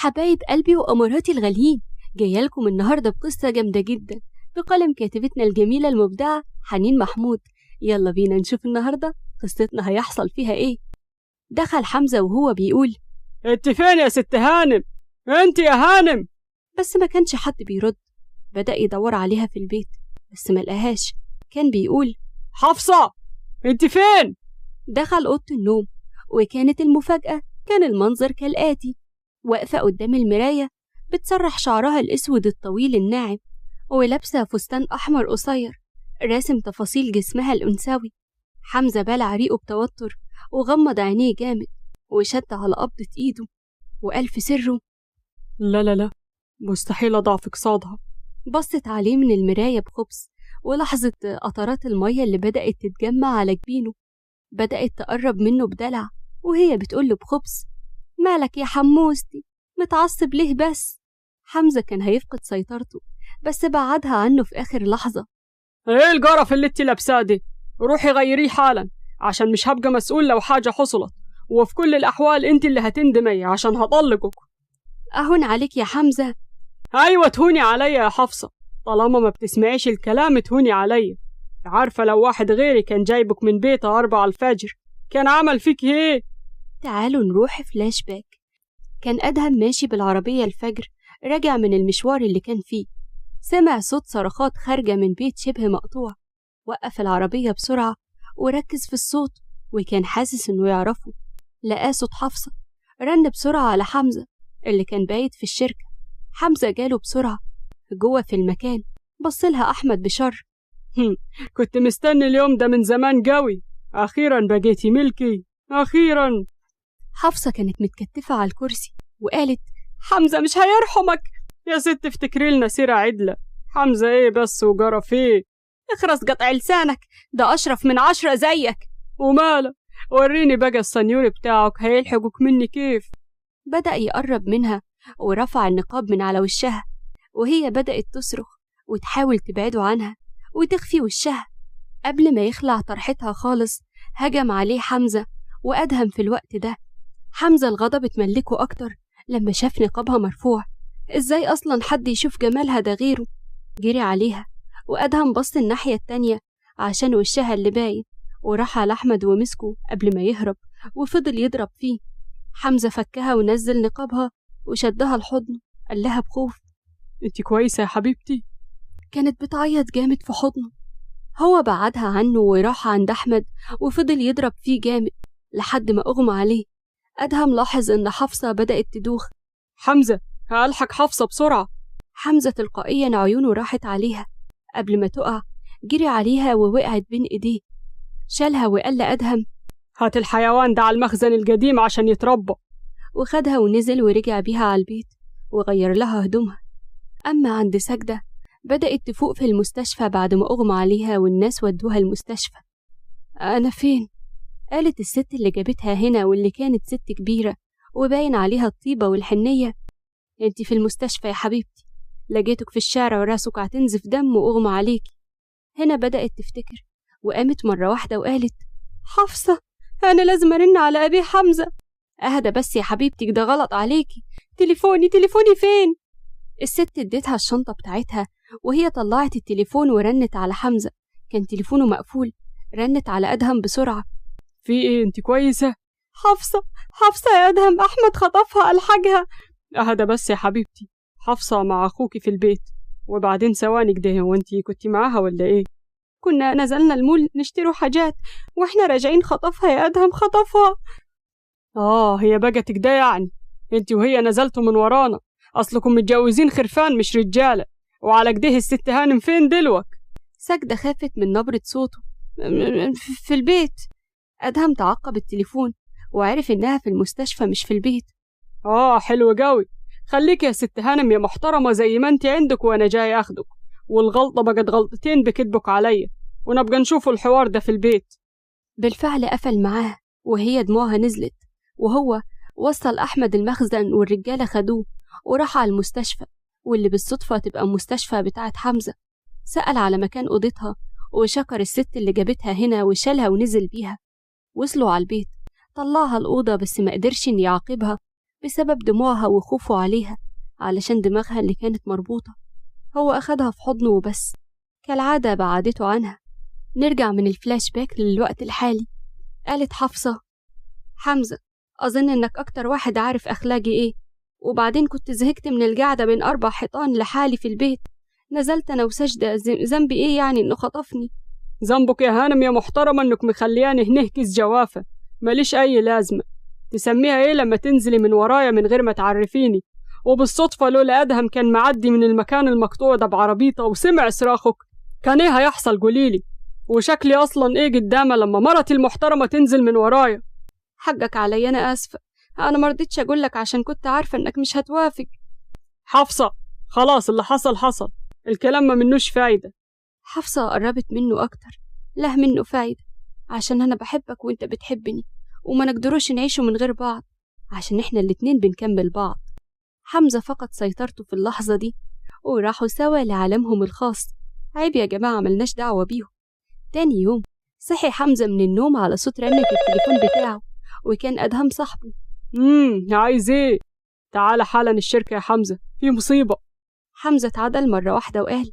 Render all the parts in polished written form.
حبايب قلبي وأماراتي الغاليين، جايالكم النهاردة بقصة جامدة جدا بقلم كاتبتنا الجميلة المبدعة حنين محمود. يلا بينا نشوف النهاردة قصتنا هيحصل فيها ايه. دخل حمزة وهو بيقول: انت فين يا ست هانم؟ انت يا هانم؟ بس ما كانش حد بيرد. بدأ يدور عليها في البيت بس ما لقاهاش. كان بيقول: حفصة انت فين؟ دخل أوضة النوم وكانت المفاجأة. كان المنظر كالآتي: واقفة قدام المراية بتسرح شعرها الأسود الطويل الناعم، ولابسة فستان أحمر قصير راسم تفاصيل جسمها الأنثوي. حمزة بلع ريقه بتوتر وغمض عينيه جامد وشد على قبضة إيده وقال في سره: لا لا لا، مستحيل أضعف قصادها. بصت عليه من المراية بخبث ولاحظت قطرات المية اللي بدأت تتجمع على جبينه. بدأت تقرب منه بدلع وهي بتقوله بخبث: مالك يا حموستي، متعصب ليه بس؟ حمزة كان هيفقد سيطرته بس بعدها عنه في آخر لحظة. ايه القرف اللي انت لابساه دي؟ روحي غيريه حالا عشان مش هبقى مسؤول لو حاجة حصلت، وفي كل الأحوال انت اللي هتندمي عشان هطلقك. أهون عليك يا حمزة. ايوه تهوني عليا يا حفصة، طالما ما بتسمعيش الكلام تهوني عليا. عارفة لو واحد غيري كان جايبك من بيته 4 الفجر كان عمل فيك ايه؟ تعالوا نروح فلاش باك. كان أدهم ماشي بالعربية الفجر راجع من المشوار اللي كان فيه. سمع صوت صرخات خارجة من بيت شبه مقطوع. وقف العربية بسرعة وركز في الصوت وكان حاسس إنه يعرفه. لقاه صوت حفصة. رن بسرعة على حمزة اللي كان بايت في الشركة. حمزة جاله بسرعة جوه في المكان. بصلها أحمد بشر: كنت مستني اليوم ده من زمان قوي، أخيرا بقيتي ملكي أخيرا. حفصة كانت متكتفة على الكرسي وقالت: حمزة مش هيرحمك يا ست، افتكري لنا سيرة عدلة. حمزة ايه بس وجرف ايه؟ اخرس قطع لسانك، ده أشرف من 10 زيك. وماله؟ وريني بقى السنيور بتاعك هيلحقك مني كيف. بدأ يقرب منها ورفع النقاب من على وشها وهي بدأت تصرخ وتحاول تبعده عنها وتخفي وشها. قبل ما يخلع طرحتها خالص هجم عليه حمزة وأدهم في الوقت ده. حمزة الغضب اتملكه أكتر لما شاف نقابها مرفوع. إزاي أصلا حد يشوف جمالها ده غيره؟ جري عليها وأدهم بص الناحية التانية عشان وشها اللي باين، وراح على أحمد ومسكه قبل ما يهرب وفضل يضرب فيه. حمزة فكها ونزل نقابها وشدها لحضنه. قال لها بخوف: انت كويسة يا حبيبتي؟ كانت بتعيط جامد في حضنه. هو بعدها عنه وراح عند أحمد وفضل يضرب فيه جامد لحد ما أغمى عليه. أدهم لاحظ إن حفصة بدأت تدوخ. حمزة هألحق حفصة بسرعة. حمزة تلقائيا عيونه راحت عليها قبل ما تقع. جري عليها ووقعت بين إيديه. شالها وقال لأدهم: هات الحيوان ده على المخزن القديم عشان يتربى. وخدها ونزل ورجع بيها على البيت وغير لها هدومها. أما عند سجدة بدأت تفوق في المستشفى بعد ما أغمى عليها والناس ودوها المستشفى. أنا فين؟ قالت الست اللي جابتها هنا واللي كانت ست كبيرة وباين عليها الطيبة والحنية: انت في المستشفى يا حبيبتي، لقيتك في الشارع وراسك هتنزف دم وأغمى عليكي. هنا بدأت تفتكر وقامت مرة واحدة وقالت: حفصة، أنا لازم أرن على أبي حمزة. أهدى بس يا حبيبتي، ده غلط عليكي. تليفوني فين؟ الست اديتها الشنطة بتاعتها وهي طلعت التليفون ورنت على حمزة. كان تليفونه مقفول. رنت على أدهم بسرعة: في ايه؟ انت كويسة؟ حفصة يا أدهم، أحمد خطفها، ألحقها. أهدى بس يا حبيبتي، حفصة مع أخوكي في البيت. وبعدين ثواني كده، وانتي كنتي معاها ولا ايه؟ كنا نزلنا المول نشتروا حاجات واحنا راجعين خطفها يا أدهم، خطفها. هي بقت كده يعني؟ انتي وهي نزلتوا من ورانا، أصلكم متجوزين خرفان مش رجالة. وعلى كده الست هانم فين دلوك؟ سجدة خافت من نبرة صوته: في البيت. أدهم تعقب التليفون وعرف إنها في المستشفى مش في البيت. حلو قوي. خليك يا ست هانم يا محترمة زي ما انتي عندك وأنا جاي أخدك، والغلطة بقت غلطتين بكدبك عليا، ونبقى نشوفوا الحوار ده في البيت. بالفعل قفل معاها وهي دموعها نزلت، وهو وصل أحمد المخزن والرجالة خدوه وراح على المستشفى، واللي بالصدفة تبقى المستشفى بتاعت حمزة. سأل على مكان أوضتها وشكر الست اللي جابتها هنا وشالها ونزل بيها. وصلوا على البيت، طلعها الأوضة بس ما قدرش إن يعاقبها بسبب دموعها وخوفه عليها علشان دماغها اللي كانت مربوطة. هو أخدها في حضنه وبس، كالعادة بعدته عنها. نرجع من الفلاش باك للوقت الحالي. قالت حفصة: حمزة، أظن إنك أكتر واحد عارف أخلاقي إيه، وبعدين كنت زهقت من القعدة بين 4 حيطان لحالي في البيت، نزلت أنا وسجدة. ذنبي إيه يعني إنه خطفني؟ ذنبك يا هانم يا محترمة إنك مخلياني هنهكس جوافة ماليش أي لازمة. تسميها إيه لما تنزلي من ورايا من غير ما تعرفيني؟ وبالصدفة لولا أدهم كان معدي من المكان المقطوع ده بعربيته وسمع صراخك، كان إيه هيحصل قوليلي؟ وشكلي أصلا إيه قدامه لما مرتي المحترمة تنزل من ورايا؟ حقك علي، أنا آسفة، أنا مرضتش أقولك عشان كنت عارفة إنك مش هتوافق. حفصة، خلاص اللي حصل حصل، الكلام ما منوش فايدة. حفصة قربت منه أكتر. له منه فايدة عشان أنا بحبك وإنت بتحبني، وما نقدروش نعيشوا من غير بعض عشان إحنا الاتنين بنكمل بعض. حمزة فقد سيطرته في اللحظة دي وراحوا سوا لعالمهم الخاص. عيب يا جماعة، ملناش دعوة بيهم. تاني يوم صحي حمزة من النوم على صوت رنة التليفون بتاعه، وكان أدهم صاحبه. عايز ايه؟ تعال حالا الشركة يا حمزة، في مصيبة. حمزة اتعدل مرة واحدة وقال: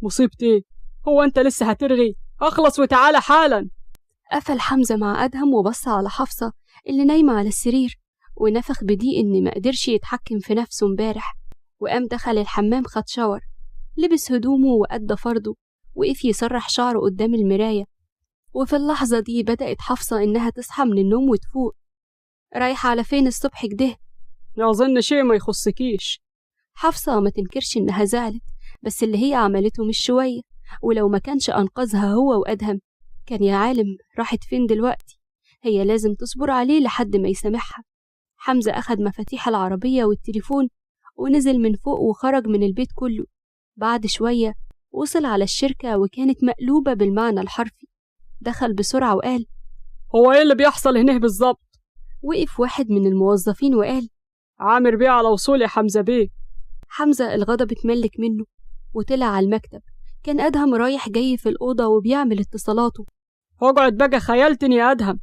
مصيبتي ايه؟ هو انت لسه هترغي؟ اخلص وتعالى حالا. قفل حمزة مع أدهم وبص على حفصة اللي نايمة على السرير، ونفخ بدي إن ما قدرش يتحكم في نفسه امبارح، وقام دخل الحمام، خد شاور، لبس هدومه وأدى فرضه، وقف يسرح شعره قدام المراية. وفي اللحظة دي بدأت حفصة إنها تصحى من النوم وتفوق. رايحة على فين الصبح كده؟ أظن شيء ما يخصكيش. حفصة ما تنكرش إنها زعلت، بس اللي هي عملته مش شوية، ولو ما كانش أنقذها هو وأدهم كان يا عالم راحت فين دلوقتي. هي لازم تصبر عليه لحد ما يسامحها. حمزة أخد مفاتيح العربية والتليفون ونزل من فوق وخرج من البيت كله. بعد شوية وصل على الشركة وكانت مقلوبة بالمعنى الحرفي. دخل بسرعة وقال: هو ايه اللي بيحصل هنا بالظبط؟ وقف واحد من الموظفين وقال: عامر بيه على وصول يا حمزة بيه. حمزة الغضب اتملك منه وطلع على المكتب. كان أدهم رايح جاي في الأوضة وبيعمل اتصالاته. اقعد بقى، خيلتني يا أدهم،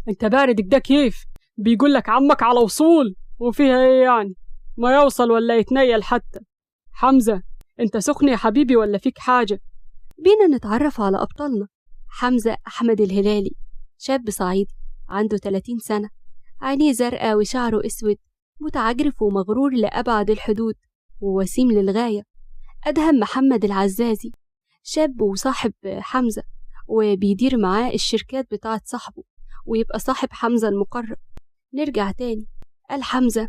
انت بارد كده كيف؟ بيقولك عمك على وصول، وفيها ايه يعني؟ ما يوصل ولا يتنيل حتى. حمزة، انت سخن يا حبيبي ولا فيك حاجة؟ بينا نتعرف على أبطالنا. حمزة أحمد الهلالي، شاب صعيدي عنده 30 سنة، عينيه زرقاء وشعره أسود، متعجرف ومغرور لأبعد الحدود ووسيم للغاية. أدهم محمد العزازي، شاب وصاحب حمزة، وبيدير معاه الشركات بتاعت صاحبه، ويبقى صاحب حمزة المقرب. نرجع تاني. قال حمزة: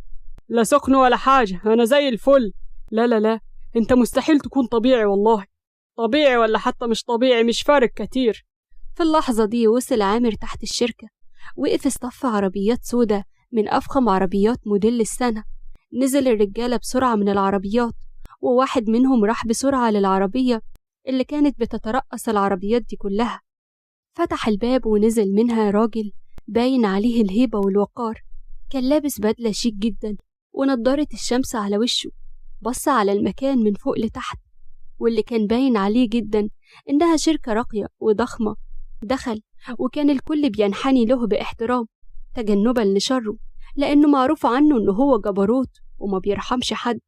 لا سخن ولا حاجة، أنا زي الفل. لا لا لا، انت مستحيل تكون طبيعي والله. طبيعي ولا حتى مش طبيعي مش فارق كتير. في اللحظة دي وصل عامر تحت الشركة، وقف اصطف عربيات سودة من أفخم عربيات موديل السنة. نزل الرجالة بسرعة من العربيات، وواحد منهم راح بسرعة للعربية اللي كانت بتترأس العربيات دي كلها. فتح الباب ونزل منها راجل باين عليه الهيبة والوقار. كان لابس بدلة شيك جدا ونضارة الشمس على وشه. بص على المكان من فوق لتحت، واللي كان باين عليه جدا إنها شركة راقية وضخمة. دخل وكان الكل بينحني له باحترام تجنبا لشره، لأنه معروف عنه إنه هو جبروت وما بيرحمش حد.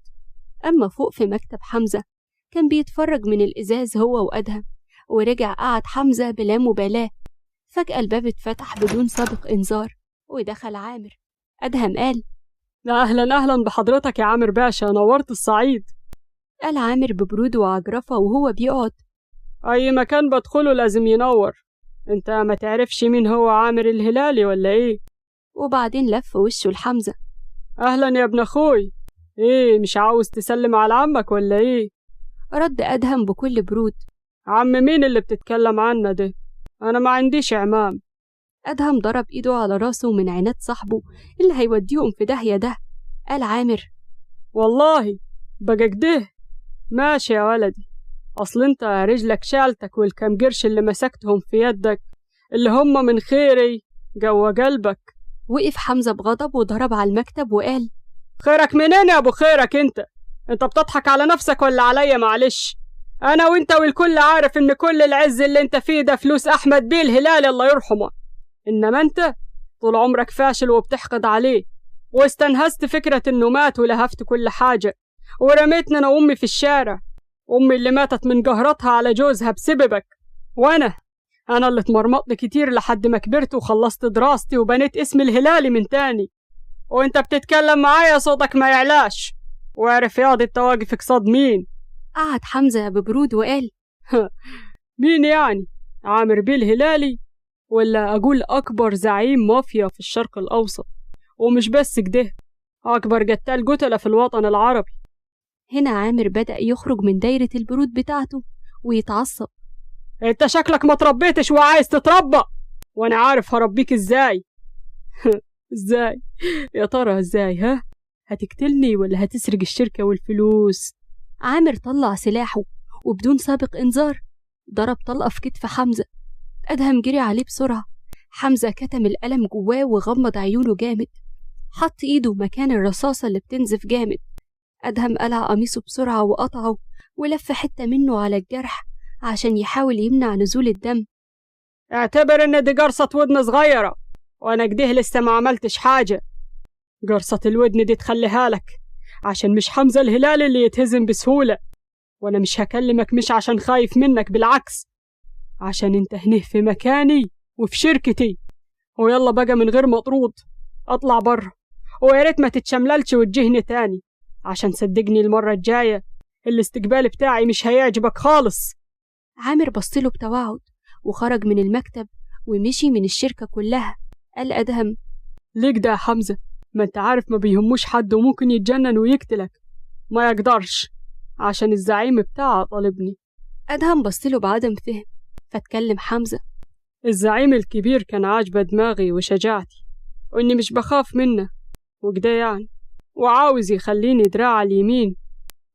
أما فوق في مكتب حمزة كان بيتفرج من الإزاز هو وأدهم، ورجع قعد حمزة بلا مبالاة. فجأة الباب اتفتح بدون سابق إنذار ودخل عامر. أدهم قال: أهلا أهلا بحضرتك يا عامر باشا، نورت الصعيد. قال عامر ببرود وعجرفة وهو بيقعد: أي مكان بدخله لازم ينور. انت ما تعرفش مين هو عامر الهلالي ولا ايه؟ وبعدين لف وشه لحمزة: أهلا يا ابن أخوي، ايه مش عاوز تسلم على عمك ولا ايه؟ رد أدهم بكل برود: عم مين اللي بتتكلم عنه ده؟ أنا ما عنديش عمام. أدهم ضرب إيده على راسه من عناد صاحبه اللي هيوديهم في داهية ده. قال عامر: والله بقى كده؟ ماشي يا ولدي، أصل انت رجلك شالتك والكم قرش اللي مسكتهم في يدك اللي هم من خيري جوا قلبك. وقف حمزة بغضب وضرب على المكتب وقال: خيرك منين يا أبو خيرك؟ انت بتضحك على نفسك ولا عليا؟ معلش، أنا وانت والكل عارف إن كل العز اللي انت فيه ده فلوس أحمد بيه الهلالي الله يرحمه، إنما انت طول عمرك فاشل وبتحقد عليه. واستنهزت فكرة إنه مات ولهفت كل حاجة، ورميتني أنا وأمي في الشارع، أمي اللي ماتت من قهرتها على جوزها بسببك، وأنا اللي اتمرمطت كتير لحد ما كبرت وخلصت دراستي وبنيت اسم الهلالي من تاني، وانت بتتكلم معايا صوتك ما يعلاش، وعرف ياض انت واقف قصاد مين؟ قعد حمزة ببرود وقال مين يعني؟ عامر بيه الهلالي، ولا أقول أكبر زعيم مافيا في الشرق الأوسط، ومش بس كده، أكبر قتال قتلة في الوطن العربي. هنا عامر بدأ يخرج من دايرة البرود بتاعته ويتعصب. انت شكلك ما تربيتش وعايز تتربى، وانا عارف هربيك ازاي. ازاي؟ يا ترى ازاي؟ ها؟ هتقتلني ولا هتسرق الشركة والفلوس؟ عامر طلع سلاحه وبدون سابق انذار ضرب طلقة في كتف حمزة. أدهم جري عليه بسرعة. حمزة كتم الألم جواه وغمض عيونه جامد، حط إيده مكان الرصاصة اللي بتنزف جامد. أدهم قلع قميصه بسرعة وقطعه ولف حتة منه على الجرح عشان يحاول يمنع نزول الدم. اعتبر ان دي قرصة ودن صغيرة، وانا كده لسه ما عملتش حاجة. قرصة الودن دي تخليها لك، عشان مش حمزة الهلالي اللي يتهزم بسهولة، وانا مش هكلمك مش عشان خايف منك، بالعكس عشان انت هنه في مكاني وفي شركتي. ويلا بقى من غير مطرود، اطلع بره، ويا ريت ما تتشمللش وتجهني تاني، عشان صدقني المرة الجاية الاستقبال بتاعي مش هيعجبك خالص. عامر بصله بتوعد وخرج من المكتب ومشي من الشركة كلها. قال أدهم ليك ده يا حمزة، ما انت عارف ما بيهموش حد وممكن يتجنن ويقتلك. ما يقدرش عشان الزعيم بتاعه طالبني. أدهم بصله بعدم فهم، فاتكلم حمزة. الزعيم الكبير كان عاجبه دماغي وشجاعتي، واني مش بخاف منه وكده يعني، وعاوز يخليني دراع اليمين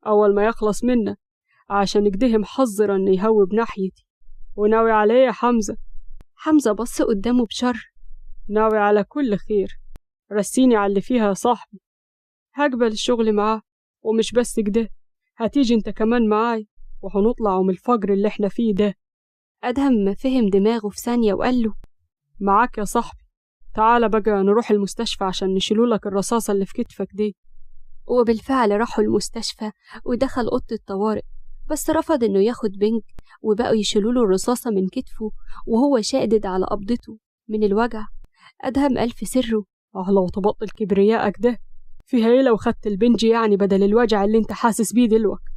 اول ما يخلص منه، عشان كده محذر انه يهوب ناحيتي. وناوي عليه يا حمزة؟ حمزة بص قدامه بشر. ناوي على كل خير، رسيني على اللي فيها يا صاحبي، هقبل الشغل معاه، ومش بس كده، هتيجي انت كمان معاي وهنطلع من الفقر اللي احنا فيه ده. أدهم فهم دماغه في ثانية وقال له معاك يا صاحبي، تعال بقى نروح المستشفى عشان نشيلولك الرصاصة اللي في كتفك دي. وبالفعل راحوا المستشفى ودخل أوضة الطوارئ، بس رفض إنه ياخد بنج، وبقوا يشيلوله الرصاصة من كتفه وهو شادد على قبضته من الوجع. أدهم قال في سره لو تبطل كبريائك ده، فيها ايه لو خدت البنج يعني بدل الوجع اللي انت حاسس بيه دلوقتي.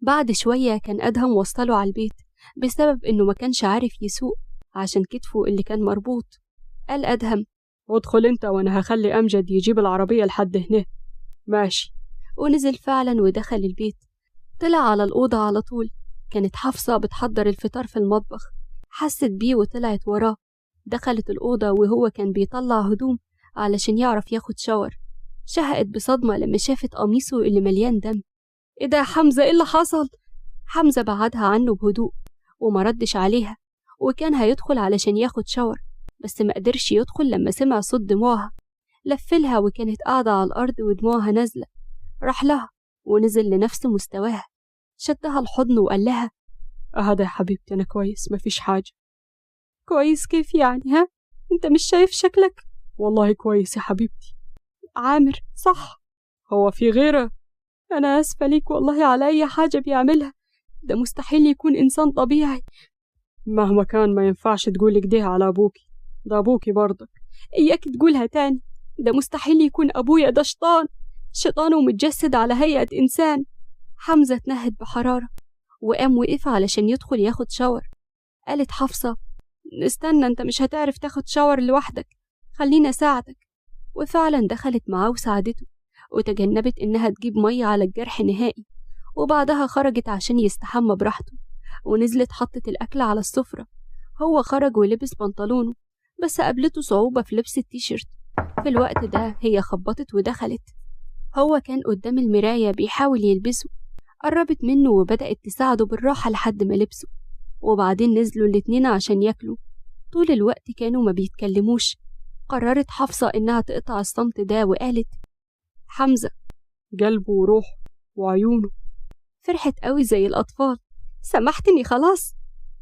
بعد شوية كان أدهم وصله على البيت بسبب إنه ما كانش عارف يسوق عشان كتفه اللي كان مربوط. قال أدهم ادخل انت وانا هخلي أمجد يجيب العربية لحد هنا. ماشي. ونزل فعلا ودخل البيت. طلع على الأوضة على طول، كانت حفصة بتحضر الفطار في المطبخ، حست بيه وطلعت وراه. دخلت الأوضة وهو كان بيطلع هدوم علشان يعرف ياخد شاور. شهقت بصدمة لما شافت قميصه اللي مليان دم. ايه ده يا حمزة؟ ايه اللي حصل؟ حمزة بعدها عنه بهدوء وما ردش عليها، وكان هيدخل علشان ياخد شاور، بس ما قدرش يدخل لما سمع صوت دموعها. لفلها وكانت قاعدة على الأرض ودموعها نازلة. راح لها ونزل لنفس مستواها، شدها الحضن وقال لها أهدى يا حبيبتي، أنا كويس مفيش حاجة. كويس كيف يعني؟ ها؟ انت مش شايف شكلك؟ والله كويس يا حبيبتي. عامر صح؟ هو في غيره؟ أنا آسفة ليك والله على أي حاجة بيعملها، ده مستحيل يكون إنسان طبيعي. مهما كان ما ينفعش تقولي كده على أبوكي، ده أبوكي برضك. إياك تقولها تاني، ده مستحيل يكون أبويا، ده شيطان ومتجسد على هيئة إنسان. حمزة اتنهد بحرارة وقام وقف علشان يدخل ياخد شاور. قالت حفصة استنى، انت مش هتعرف تاخد شاور لوحدك، خلينا أساعدك. وفعلا دخلت معاه وساعدته، وتجنبت إنها تجيب مية على الجرح نهائي. وبعدها خرجت عشان يستحمى براحته، ونزلت حطت الأكل على السفرة. هو خرج ولبس بنطلونه، بس قابلته صعوبة في لبس التيشيرت. في الوقت ده هي خبطت ودخلت. هو كان قدام المراية بيحاول يلبسه، قربت منه وبدأت تساعده بالراحة لحد ما لبسه. وبعدين نزلوا الاتنين عشان ياكلوا. طول الوقت كانوا ما بيتكلموش. قررت حفصة إنها تقطع الصمت ده وقالت حمزة قلبه وروحه وعيونه. فرحت قوي زي الأطفال. سامحتني خلاص؟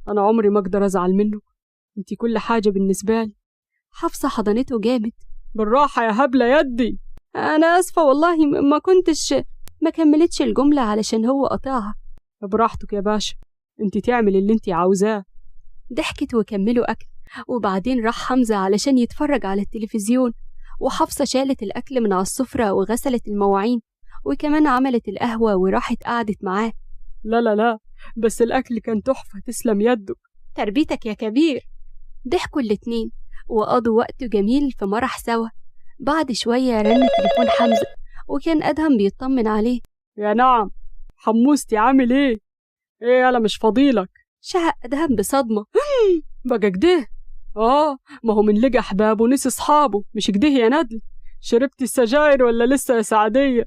أنا عمري ما أقدر أزعل منه، انتي كل حاجة بالنسبة لي. حفصة حضنته جامد. بالراحة يا هبلة يدي. أنا آسفة والله ما كنتش. ما كملتش الجملة علشان هو قطعها. براحتك يا باشا، انت تعمل اللي انت عاوزاه. ضحكت وكملوا أكل، وبعدين راح حمزة علشان يتفرج على التلفزيون، وحفصة شالت الأكل من على السفرة وغسلت المواعين، وكمان عملت القهوة وراحت قعدت معاه. لا لا لا، بس الأكل كان تحفة، تسلم يدك. تربيتك يا كبير. ضحكوا الاتنين وقضوا وقت جميل في مرح سوا. بعد شوية رن تليفون حمزة، وكان أدهم بيطمن عليه. يا نعم، حموستي عامل ايه؟ ايه يالا مش فضيلك؟ شهق أدهم بصدمة. بقى كده؟ ما هو من لقى أحبابه ونسي أصحابه، مش كده يا ندل؟ شربتي السجاير ولا لسه يا سعدية؟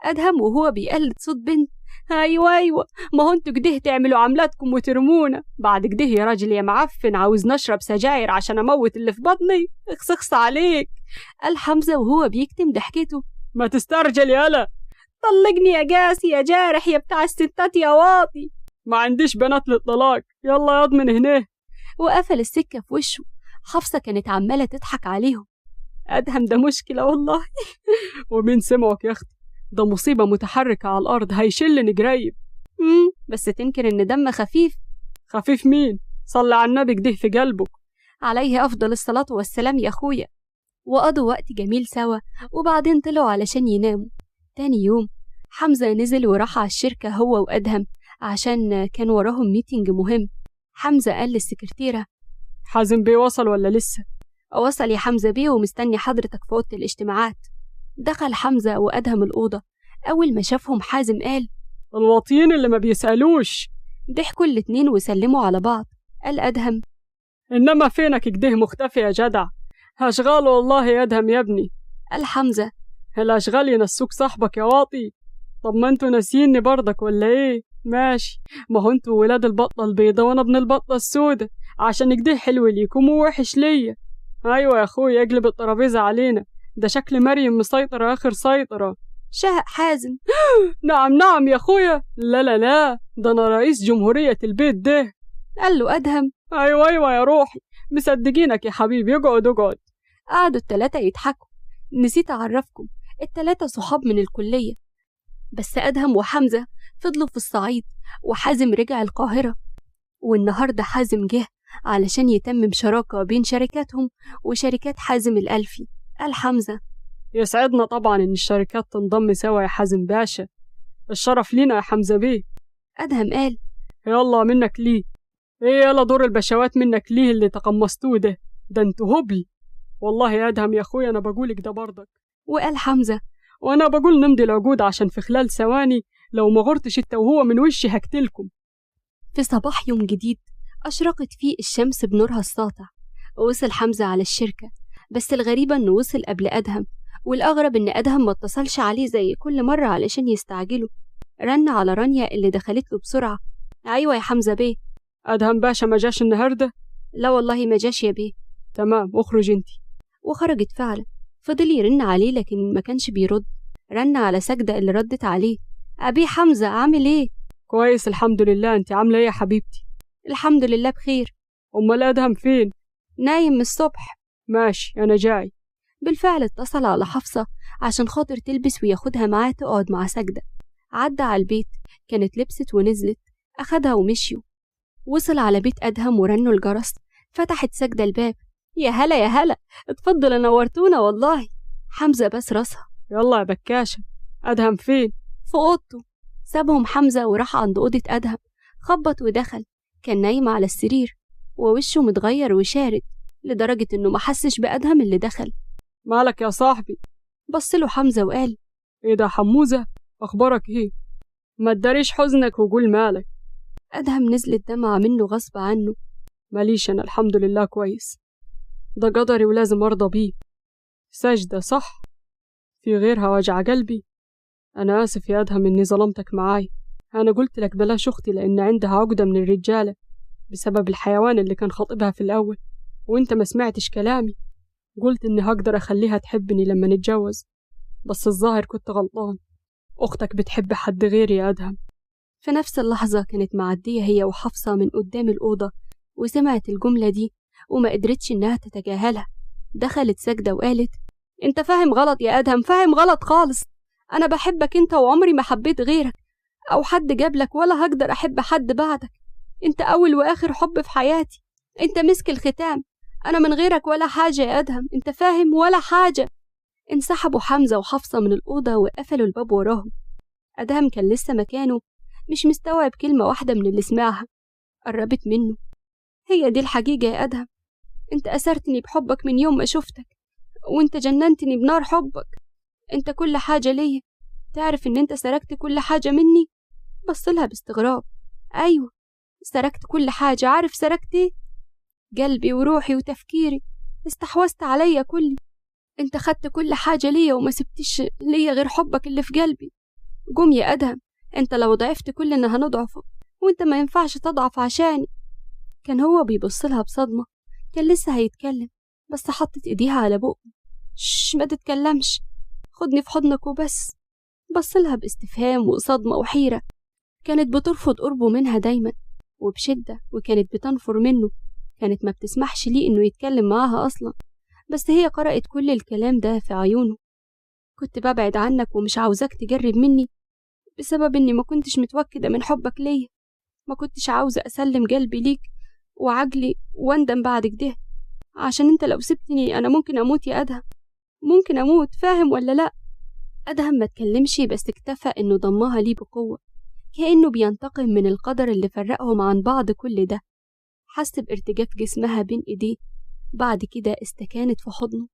أدهم وهو بيقلد صوت بنت. أيوة، ما هو انتوا كده تعملوا عملاتكم وترمونا بعد كده يا راجل يا معفن، عاوز نشرب سجاير عشان أموت اللي في بطني؟ اخص عليك، قال حمزة وهو بيكتم ضحكته. ما تسترجل يالا. طلقني يا جاسي يا جارح يا بتاع الستات يا واطي. ما عنديش بنات للطلاق، يلا ياض من هنا. وقفل السكة في وشه. حفصة كانت عمالة تضحك عليهم. أدهم ده مشكلة والله. ومين سمعك يا أختي؟ ده مصيبة متحركة على الأرض، هيشلني قريب. بس تنكر إن دم خفيف. خفيف مين؟ صلي على النبي كده في قلبك. عليه أفضل الصلاة والسلام يا أخويا. وقضوا وقت جميل سوا، وبعدين طلعوا علشان يناموا. تاني يوم حمزة نزل وراح على الشركة هو وأدهم عشان كان وراهم ميتينج مهم. حمزة قال للسكرتيرة: حازم بيه وصل ولا لسه؟ وصل يا حمزة بيه ومستني حضرتك في أوضة الاجتماعات. دخل حمزة وأدهم الأوضة. أول ما شافهم حازم قال: الواطيين اللي ما بيسألوش. ضحكوا الاتنين وسلموا على بعض. قال أدهم: إنما فينك كده مختفي يا جدع؟ هشغال والله يا أدهم يا ابني. قال حمزة: الأشغال ينسوك صاحبك يا واطي. طب ما انتوا ناسيني برضك ولا ايه؟ ماشي، ما هو انتوا ولاد البطة البيضة وانا ابن البطة السودة، عشان كده حلو ليكم ووحش ليا. ايوه يا اخويا، اقلب الترابيزة علينا، ده شكل مريم مسيطرة اخر سيطرة. شهق حازم. نعم يا اخويا. لا لا لا، ده انا رئيس جمهورية البيت ده. قال له أدهم: ايوه يا روحي، مصدقينك يا حبيبي، اقعد. قعدوا التلاتة يضحكوا. نسيت أعرفكم، التلاتة صحاب من الكلية، بس أدهم وحمزة فضلوا في الصعيد، وحازم رجع القاهرة. والنهاردة حازم جه علشان يتمم شراكة بين شركاتهم وشركات حازم الألفي. قال حمزة: يسعدنا طبعا إن الشركات تنضم سوا يا حازم باشا، الشرف لينا يا حمزة بيه. أدهم قال: يلا منك ليه. ايه يلا دور البشوات منك ليه اللي تقمصتوه ده انتوا هبل. والله يا أدهم يا أخويا أنا بقولك ده برضك. وقال حمزة: وأنا بقول نمضي العقود عشان في خلال ثواني لو ما غرتش انت وهو من وشي هقتلكم. في صباح يوم جديد أشرقت فيه الشمس بنورها الساطع، ووصل حمزة على الشركة. بس الغريبة إنه وصل قبل أدهم، والأغرب إن أدهم ما اتصلش عليه زي كل مرة علشان يستعجله. رن على رانيا اللي دخلت له بسرعة: أيوة يا حمزة بيه. أدهم باشا ما جاش النهاردة؟ لا والله ما جاش يا بيه. تمام، اخرج انت. وخرجت فعلا. فضل يرن عليه لكن ما كانش بيرد. رن على سجدة اللي ردت عليه: أبي حمزة عامل ايه؟ كويس الحمد لله، انت عاملة ايه يا حبيبتي؟ الحمد لله بخير. أمال أدهم فين؟ نايم من الصبح. ماشي أنا جاي. بالفعل اتصل على حفصة عشان خاطر تلبس وياخدها معاه تقعد مع سجدة. عدى على البيت، كانت لبست ونزلت، أخدها ومشيوا. وصل على بيت أدهم ورنوا الجرس. فتحت سجدة الباب: يا هلا يا هلا، اتفضل نورتونا والله. حمزة بس راسها: يلا يا بكاشة، أدهم فين؟ في أوضته. سابهم حمزة وراح عند أوضة أدهم. خبط ودخل. كان نايم على السرير ووشه متغير وشارد لدرجة إنه ما حسش بأدهم اللي دخل. مالك يا صاحبي؟ بصله حمزة وقال: ايه ده حموزة، أخبارك ايه؟ ما تداريش حزنك وقول مالك. أدهم نزلت دمعة منه غصب عنه: ماليش أنا الحمد لله كويس، ده قدري ولازم أرضى بيه. سجدة صح؟ في غيرها وجع قلبي. أنا آسف يا أدهم إني ظلمتك معاي. أنا قلت لك بلاش أختي لأن عندها عقدة من الرجالة بسبب الحيوان اللي كان خاطبها في الأول، وإنت ما سمعتش كلامي. قلت إني هقدر أخليها تحبني لما نتجوز، بس الظاهر كنت غلطان. أختك بتحب حد غيري يا أدهم. في نفس اللحظة كانت معدية هي وحفصة من قدام الأوضة، وسمعت الجملة دي وما قدرتش إنها تتجاهلها. دخلت سجدة وقالت: انت فاهم غلط يا أدهم، فاهم غلط خالص. أنا بحبك انت وعمري ما حبيت غيرك أو حد جابلك، ولا هقدر أحب حد بعدك. انت أول وآخر حب في حياتي، انت مسك الختام. أنا من غيرك ولا حاجة يا أدهم، انت فاهم؟ ولا حاجة. انسحبوا حمزة وحفصة من الأوضة وقفلوا الباب وراهم. أدهم كان لسه مكانه مش مستوعب كلمة واحدة من اللي سمعها. قربت منه. هي دي الحقيقة يا أدهم، انت أسرتني بحبك من يوم ما شفتك، وانت جننتني بنار حبك. انت كل حاجة ليا. تعرف ان انت سرقت كل حاجة مني؟ بصلها باستغراب. ايوه سرقت كل حاجة. عارف سرقت ايه؟ قلبي وروحي وتفكيري. استحوذت عليا كلي. انت خدت كل حاجة ليا وما سبتش ليا غير حبك اللي في قلبي. قوم يا أدهم، انت لو ضعفت كلنا هنضعف، وانت ما ينفعش تضعف عشاني. كان هو بيبصلها بصدمة. كان لسه هيتكلم بس حطت ايديها على بقه. ما تتكلمش، خدني في حضنك وبس. بصلها باستفهام وصدمة وحيرة. كانت بترفض قربه منها دايما وبشدة، وكانت بتنفر منه. كانت ما بتسمحش ليه انه يتكلم معاها اصلا، بس هي قرأت كل الكلام ده في عيونه. كنت ببعد عنك ومش عاوزاك تجرب مني بسبب اني ما كنتش متوكدة من حبك ليا. ما كنتش عاوزة اسلم قلبي ليك وعجلي واندم بعد كده، عشان انت لو سبتني انا ممكن اموت يا أدهم. ممكن اموت، فاهم ولا لا؟ أدهم ما تكلمش بس اكتفى انه ضمها ليه بقوة، كأنه بينتقم من القدر اللي فرقهم عن بعض كل ده. حس بارتجاف جسمها بين ايديه. بعد كده استكانت في حضنه.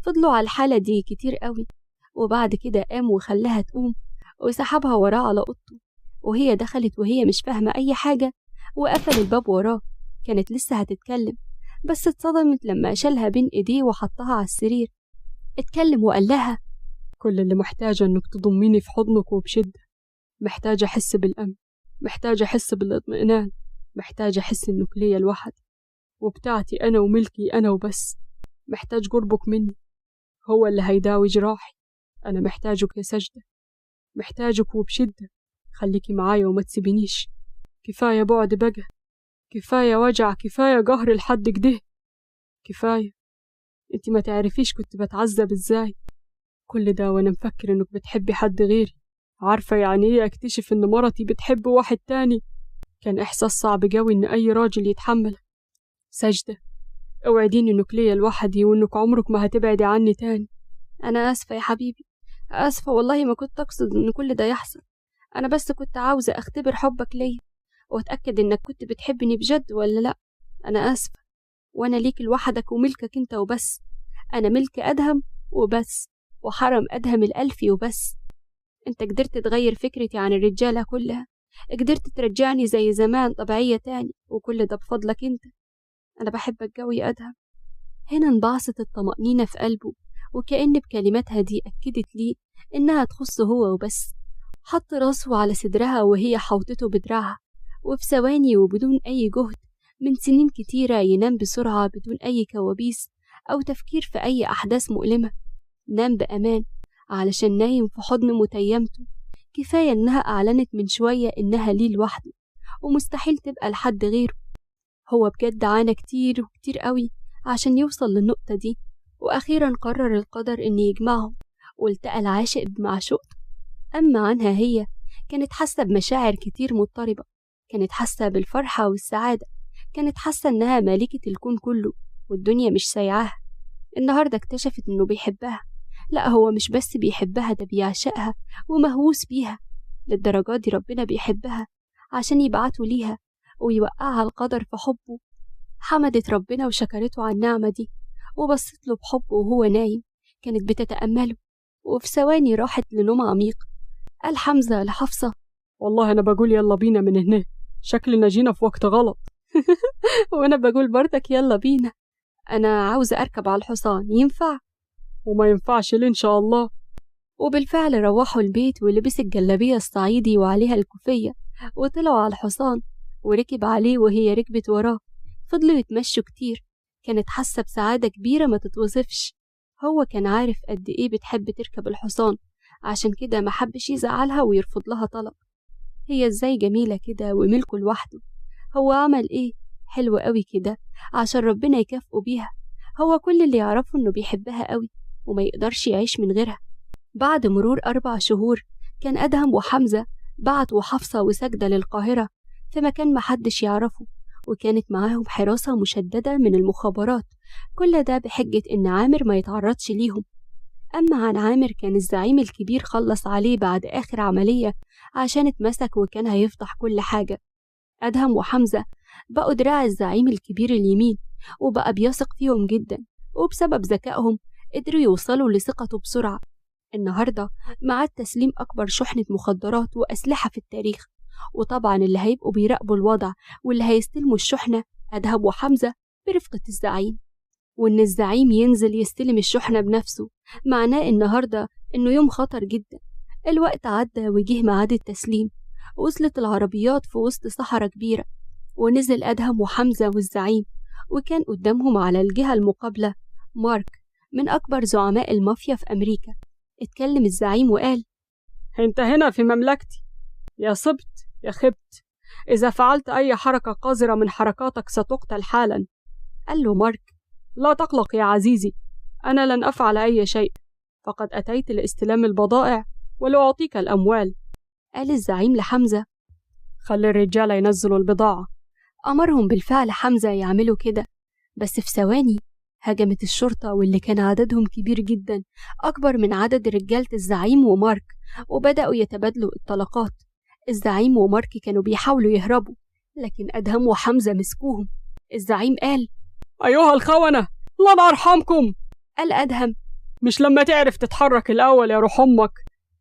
فضلوا على الحالة دي كتير قوي، وبعد كده قام وخلاها تقوم وسحبها وراه على اوضته، وهي دخلت وهي مش فاهمة أي حاجة وقفل الباب وراه. كانت لسه هتتكلم بس اتصدمت لما شالها بين ايديه وحطها على السرير. اتكلم وقال لها: كل اللي محتاجة انك تضميني في حضنك وبشدة. محتاجة احس بالأمن، محتاجة احس بالاطمئنان، محتاجة احس انك ليا لوحدي وبتاعتي انا وملكي انا وبس. محتاج قربك مني، هو اللي هيداوي جراحي. انا محتاجك يا سجدة، محتاجك وبشدة. خليكي معايا وما تسيبينيش. كفاية بعد بقى، كفاية وجع، كفاية قهر لحد كده، كفاية. انتي ما تعرفيش كنت بتعذب ازاي. كل ده وانا مفكر انك بتحبي حد غيري. عارفة يعني ايه اكتشف ان مرتي بتحب واحد تاني؟ كان احساس صعب قوي ان اي راجل يتحمله. سجدة، اوعديني انك ليا لوحدي وانك عمرك ما هتبعدي عني تاني. أنا آسفة يا حبيبي، آسفة والله، ما كنت أقصد إن كل ده يحصل. أنا بس كنت عاوزة أختبر حبك ليا وأتأكد إنك كنت بتحبني بجد ولا لأ. أنا آسفة، وأنا ليك لوحدك وملكك أنت وبس. أنا ملك أدهم وبس، وحرم أدهم الألفي وبس. أنت قدرت تغير فكرتي عن الرجالة كلها، قدرت ترجعني زي زمان طبيعية تاني، وكل ده بفضلك أنت. أنا بحبك قوي يا أدهم. هنا انبعثت الطمأنينة في قلبه، وكأن بكلماتها دي أكدت ليه إنها تخصه هو وبس. حط راسه على صدرها وهي حوطته بدراعها، وفي ثواني وبدون أي جهد من سنين كتيرة ينام بسرعة بدون أي كوابيس أو تفكير في أي أحداث مؤلمة. نام بأمان علشان نايم في حضن متيمته. كفاية إنها أعلنت من شوية إنها ليه لوحده ومستحيل تبقى لحد غيره. هو بجد عانى كتير وكتير قوي عشان يوصل للنقطة دي، وأخيرا قرر القدر إن يجمعهم، والتقى العاشق بمعشوقته. أما عنها هي كانت حاسة بمشاعر كتير مضطربة. كانت حاسة بالفرحة والسعادة، كانت حاسة إنها مالكة الكون كله والدنيا مش سايعاها. النهاردة اكتشفت إنه بيحبها. لا، هو مش بس بيحبها، ده بيعشقها ومهووس بيها. للدرجة دي ربنا بيحبها عشان يبعته ليها ويوقعها القدر في حبه. حمدت ربنا وشكرته على النعمة دي، وبصت له بحبه وهو نايم. كانت بتتأمله، وفي ثواني راحت لنوم عميق. قال حمزة لحفصة: والله أنا بقول يلا بينا من هنا، شكلنا جينا في وقت غلط. وأنا بقول برضك يلا بينا. أنا عاوزة أركب على الحصان، ينفع؟ وما ينفعش ليه إن شاء الله. وبالفعل روحوا البيت، ولبس الجلابية الصعيدي وعليها الكوفية، وطلعوا على الحصان وركب عليه وهي ركبت وراه. فضلوا يتمشوا كتير. كانت حاسة بسعادة كبيرة ما تتوصفش. هو كان عارف قد إيه بتحب تركب الحصان، عشان كده ما حبش يزعلها ويرفض لها طلب. هي إزاي جميلة كده وملكه لوحده. هو عمل إيه حلو قوي كده عشان ربنا يكافئه بيها؟ هو كل اللي يعرفه إنه بيحبها قوي، وما يقدرش يعيش من غيرها. بعد مرور 4 شهور كان أدهم وحمزة بعتوا حفصة وسجدة للقاهرة في مكان محدش يعرفه، وكانت معاهم حراسة مشددة من المخابرات، كل ده بحجة إن عامر ما يتعرضش ليهم. أما عن عامر كان الزعيم الكبير خلص عليه بعد آخر عملية عشان اتمسك وكان هيفضح كل حاجة. أدهم وحمزة بقوا دراع الزعيم الكبير اليمين، وبقى بيثق فيهم جدا، وبسبب ذكائهم قدروا يوصلوا لثقته بسرعة. النهاردة ميعاد تسليم أكبر شحنة مخدرات وأسلحة في التاريخ، وطبعا اللي هيبقوا بيراقبوا الوضع واللي هيستلموا الشحنة أدهم وحمزة برفقة الزعيم. وإن الزعيم ينزل يستلم الشحنة بنفسه معناه النهاردة إنه يوم خطر جدا. الوقت عدى وجه ميعاد التسليم، وصلت العربيات في وسط صحراء كبيرة، ونزل أدهم وحمزة والزعيم، وكان قدامهم على الجهة المقابلة مارك من أكبر زعماء المافيا في أمريكا. اتكلم الزعيم وقال: انت هنا في مملكتي، يا صبت يا خبت، إذا فعلت أي حركة قذرة من حركاتك ستقتل حالا. قال له مارك: لا تقلق يا عزيزي، أنا لن أفعل أي شيء، فقد أتيت لاستلام البضائع ولأعطيك الأموال. قال الزعيم لحمزة: خلي الرجال ينزلوا البضاعة. أمرهم بالفعل حمزة يعملوا كده، بس في ثواني هجمت الشرطة، واللي كان عددهم كبير جدا، أكبر من عدد رجالة الزعيم ومارك، وبدأوا يتبادلوا الطلقات. الزعيم ومارك كانوا بيحاولوا يهربوا، لكن أدهم وحمزة مسكوهم. الزعيم قال: أيها الخونة، لن أرحمكم. قال أدهم: مش لما تعرف تتحرك الأول يا روح أمك.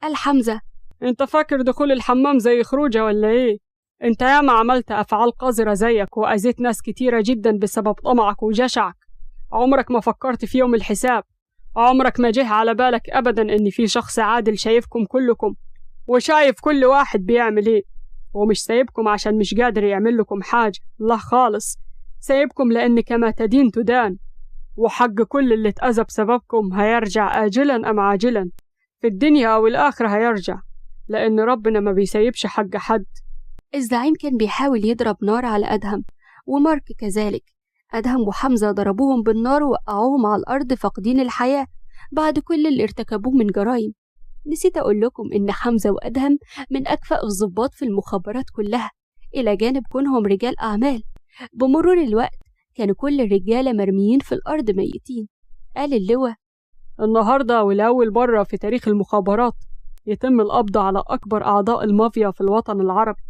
قال حمزة: انت فاكر دخول الحمام زي خروجه ولا ايه؟ انت ياما عملت أفعال قذرة زيك وأذيت ناس كتيرة جدا بسبب طمعك وجشعك. عمرك ما فكرت في يوم الحساب، عمرك ما جه على بالك أبدا إن في شخص عادل شايفكم كلكم، وشايف كل واحد بيعمل ايه، ومش سايبكم عشان مش قادر يعمل لكم حاجة، لا خالص، سايبكم لأن كما تدين تدان، وحق كل اللي اتأذى بسببكم هيرجع آجلا أم عاجلا، في الدنيا أو الآخرة هيرجع، لأن ربنا ما بيسيبش حق حد. الزعيم كان بيحاول يضرب نار على أدهم ومارك كذلك. أدهم وحمزة ضربوهم بالنار ووقعوهم على الأرض فاقدين الحياة بعد كل اللي ارتكبوه من جرائم. نسيت أقول لكم إن حمزة وأدهم من أكفأ الضباط في المخابرات كلها، إلى جانب كونهم رجال أعمال. بمرور الوقت كانوا كل الرجالة مرميين في الأرض ميتين. قال اللواء: النهاردة والأول مرة في تاريخ المخابرات يتم القبض على أكبر أعضاء المافيا في الوطن العربي،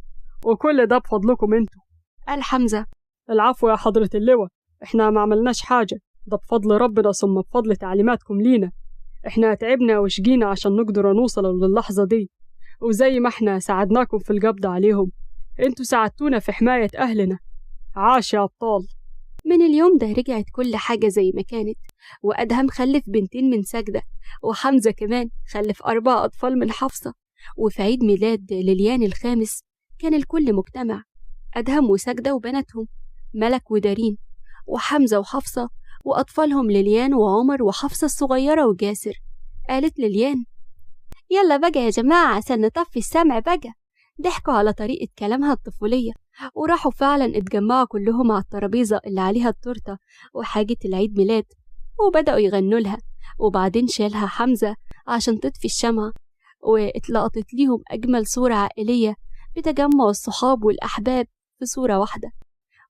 وكل ده بفضلكم انتوا. قال حمزة: العفو يا حضرة اللواء، احنا ما عملناش حاجة، ده بفضل ربنا ثم بفضل تعليماتكم لينا. احنا تعبنا وشجينا عشان نقدر نوصل للحظة دي، وزي ما احنا ساعدناكم في القبض عليهم انتوا ساعدتونا في حماية أهلنا. عاش يا أبطال. من اليوم ده رجعت كل حاجة زي ما كانت، وأدهم خلف 2 من سجدة، وحمزة كمان خلف 4 أطفال من حفصة. وفي عيد ميلاد ليليان الخامس كان الكل مجتمع، أدهم وسجدة وبناتهم ملك ودارين، وحمزة وحفصة وأطفالهم ليليان وعمر وحفصة الصغيرة وجاسر. قالت ليليان: يلا بقى يا جماعة عشان نطفي السمع بقى. ضحكوا على طريقة كلامها الطفولية، وراحوا فعلا اتجمعوا كلهم على الترابيزة اللي عليها التورتة وحاجة العيد ميلاد، وبدأوا يغنوا لها. وبعدين شالها حمزة عشان تطفي الشمعة، واتلقطت ليهم أجمل صورة عائلية بتجمع الصحاب والأحباب في صورة واحدة.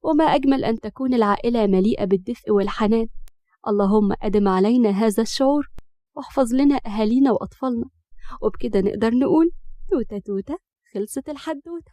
وما أجمل أن تكون العائلة مليئة بالدفء والحنان. اللهم أدم علينا هذا الشعور، واحفظ لنا أهالينا وأطفالنا. وبكده نقدر نقول توتة توتة، خلصت الحدوتة.